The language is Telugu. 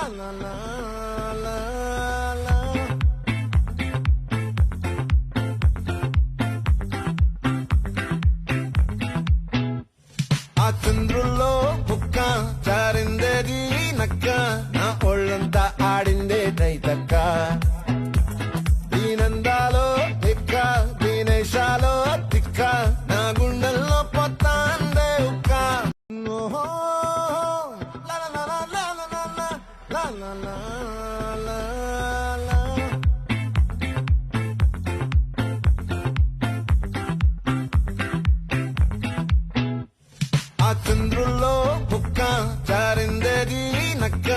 la la la la. ఆ చంద్రుల్లో బుక్క చారిందేది నక్క నా ఒళ్ళంతా ఆడిందే దైతక్క దీనందాలో తిక్క దీనేశాలో తిక్క నా గుండెల్లో పొత్తాందే ఉక్క ఓహో లా లా లా లా లా లా లా లా లా లా లా. ఆ చంద్రుల్లో బుక్క చారిందేది నక్క